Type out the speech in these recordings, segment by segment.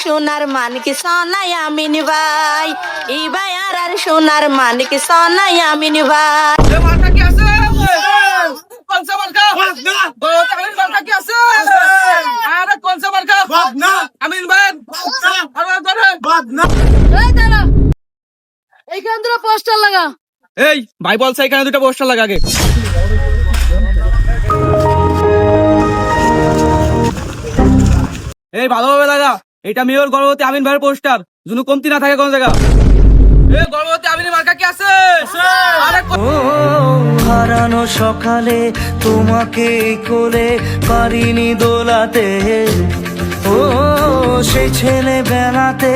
সোনার মানিক সোনাই আমিন ভাই, এই ভাইয়ার আর সোনার মানিক সোনাই আমিন ভাই। এইখানে দুটো পোস্টার লাগা। এই ভাই বলছে এখানে দুটো পোস্টার লাগা আগে। এই ভালোভাবে লাগা, এটা মেয়র গর্ভবতী আমিন ভাইয়ের পোস্টার, যেন কমতি না থাকে কোন জায়গা। এই গর্ভবতী আমিনের মার্কা কি আছে? হারানো সকালে তোমাকে কোলে পারিনি দোলাতে, ও সেই ছেলে বেড়াতে।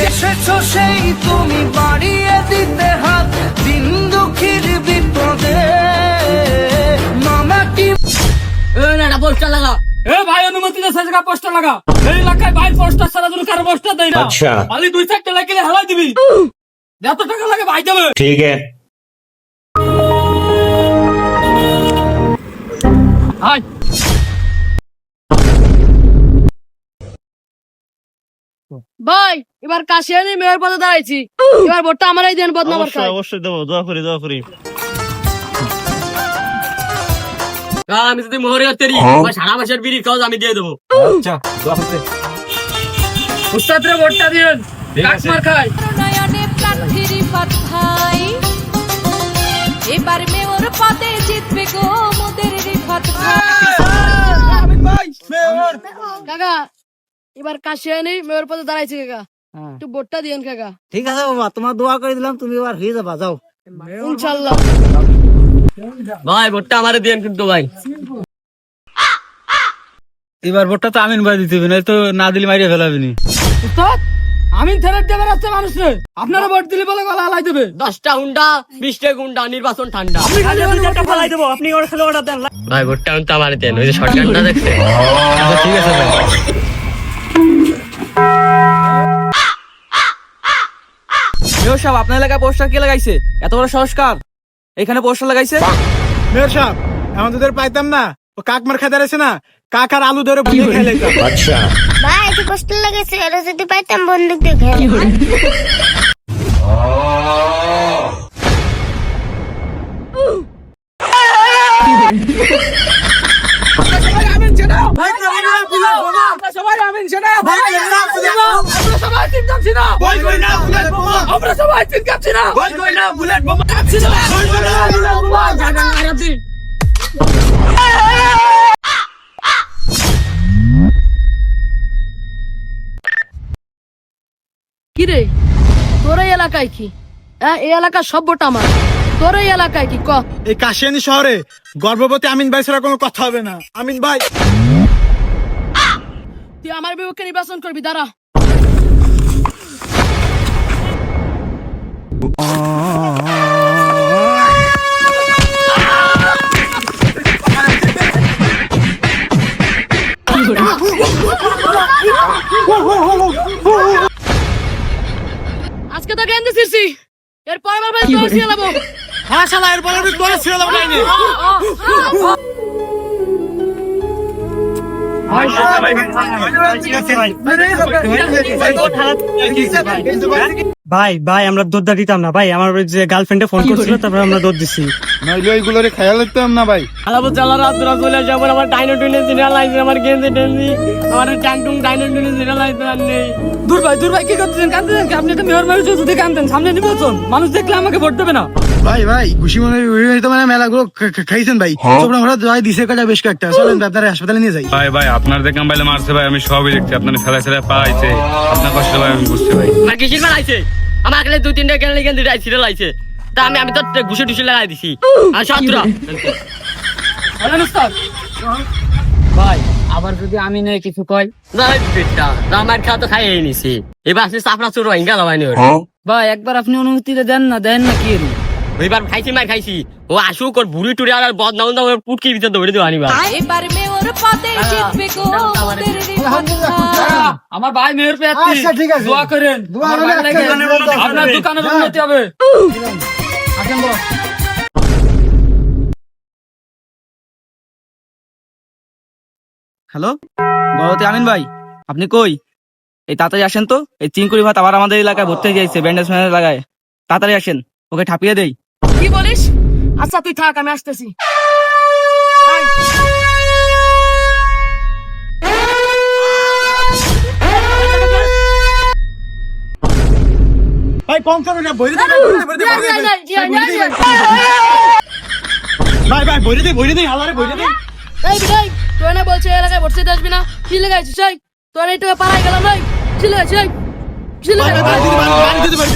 এসেছো সেই তুমি বাড়িয়ে দিতে হাত দিন দুঃখীর বিপদে, মামাটি পোস্টার লাগা। এ ভাই অনুমতি দেশে জায়গা পোস্টার লাগা। এই এলাকায় ভাই পোস্টার ছাড়া তুমি কারো পোস্টার দেই না। আচ্ছা খালি 2-4টা লাগিয়ে হালাই দিবি। যত টাকা লাগে ভাই দেবে। ठीक है। হাই ভাই এবার কাশিয়ানি মেয়র পদে দাঁড়াইছি, এবার ভোটটা আমারই দেন বদনাম করতে। অবশ্যই দেবো, দোয়া করি দোয়া করি। আমি যদি মোহরে তেরি সারা মাসের বিড়ির কাজ আমি দিয়ে দেবো। আচ্ছা দোয়া করতে। উস্তাদরে ভোটটা দিন, কাকমার খাই। নয়নে প্রার্থীর ভাই, এবার মেয়র পদে জিতবে গো মোদের রিফাত ভাই। কাকা এবার কাশিয়ানি মেয়র পদে দাঁড়াইছি কাকা, একটু ভোটটা দিন কাকা। ঠিক আছে বাবা, তোমার দোয়া করে দিলাম, তুমি এবার হয়ে যাবা, যাও। ইনশাআল্লাহ ভাই ভোটটা আমারে দেন কিন্তু ভাই। এবার ভোটটা তো আমিন ভাই দিতে হবে, না তো না দিলে মারিয়ে ফেলাবিনি। উস্তাদ আমি থেরার দেবার আছে মানুষ রে, আপনারা ভোট দিলে বলে গলা হালাই দেবে। 10টা হুন্ডা 20টা গুন্ডা, নির্বাচন ঠান্ডা। আপনি খালি একটা ফলাই দেবো, আপনি ওর খালি অর্ডার দেন। ভাই ভোটটা কিন্তু আমারে দেন, ওই যে শর্টকাটটা দেখছে। আচ্ছা ঠিক আছে ভাই। মেয়র সাহেব আপনার এলাকায় পোস্টার কে লাগাইছে? এত বড় সংস্কার, এখানে পোস্টার লাগাইছে। মেয়র সাহেব আমাদের পাইতাম না, ও কাক মার খাইতে আছে না, কাক আর আলু ধরে বুঝে খেলে। अच्छा ভাই একটু কষ্ট লাগেছে, ওরা যদি পাইতাম বন্দুক দিয়ে খেলে। কি রে তোর এই এলাকায় কি? হ্যাঁ এই এলাকার সব ভোট আমার, তোর এই এলাকায় কি ক? এই কাশিয়ানি শহরে গর্ভবতী আমিন ভাই ছাড়া কোনো কথা হবে না। আমিন ভাই তুই আমার বিপক্ষে নির্বাচন করবি, দাঁড়া। আজকে তো জ্ঞান দিছিস, এরপর আমার ভাই তোর ছিলাবো। হ্যাঁ শালা, এরপরে আমি তোরে ছেড়ে দেবো নাইনি। ভাই ভাই আমরা দৌড় দিতাম না ভাই, আমার যে গার্লফ্রেন্ডে ফোন করছিল, তারপর আমরা দৌড় দিছি। নইলে ওইগুলোরে খেয়াল রাখতাম না ভাই। আলাবো চালা রাত রাত চলে যাবো, আমার ডাইনো টুনে সিরিয়াল আইছে, আমার গেঞ্জি টেঞ্জি, আমার ট্যাংটুং ডাইনো টুনে সিরিয়াল আইছে। আর নেই দূর ভাই কি করতেছেন? কাঁদতেছেন কি? আপনি তো মেয়র মানুষ, যদি কাঁদতেন সামনে নির্বাচন, মানুষ দেখলে আমাকে ভোট দেবে না। ভাই খুশি মনে মানে মেলাগুলো খাইছেন ভাই, তোমরা ঘরে জয় দিছে কাটা বেশ কয়েকটা, চলেন আপনার হাসপাতালে নিয়ে যাই। ভাই আপনার দেখে মোবাইলে মারছে ভাই, আমি সবই দেখছি, আপনার ফেলা পাইছে, আপনার কষ্ট ভাই আমি বুঝতে ভাই। আমার কিসির মাল আইছে? আমার কাছে 2-3টা গেঞ্জি সিরিয়াল আইছে, তা আমি তো ঘুষে টুসে লাগাই দিছি। আর ছাত্ররা ভাই আবার যদি আমি নয় কিছু কই, আমার খাওয়া তো খাই নিছি, এবার আপনি চাপড়া চুর হিঙ্গা যাবাই। ভাই একবার আপনি অনুমতি দেন না কি? এবার খাইছি ও আসুক, ওর বুড়ি টুড়ি আর বদনাম পুটকির ভিতরে দৌড়ে দেওয়া নিবা। এবার মেয়র পদে জিতবে গো মোদের রিফাত ভাই। আমার ভাই মেয়র প্রার্থী, দোয়া করেন, আপনার দোকানের উন্নতি হবে। আসেন বস। হ্যালো, গর্ভবতী আমিন ভাই, আপনি কই? এই তাড়াতাড়ি আসেন তো, এই চিংকুড়ি ভাত আবার আমাদের এলাকায় ভর্তি হয়ে যাইছে, ব্যান্ডেজ ম্যানেজ লাগায়। তাড়াতাড়ি আসেন, ওকে ঠাপিয়ে দেই। কি বলিস? আচ্ছা তুই থাক, আমি আসতেছি। ভাই কম করো না, বইরে ভাই ভাই বইরে দে হালারে বইরে দে। এই বিদায়, তোর না বলছে এলাকায় ভর্তি আসবি না, কি লাগাইছিস? তোর এইটুকু পাড়ায় গেলাম, কি লাগাইছিস? ভাই, ভাই, বাড়ি দিতে পারি,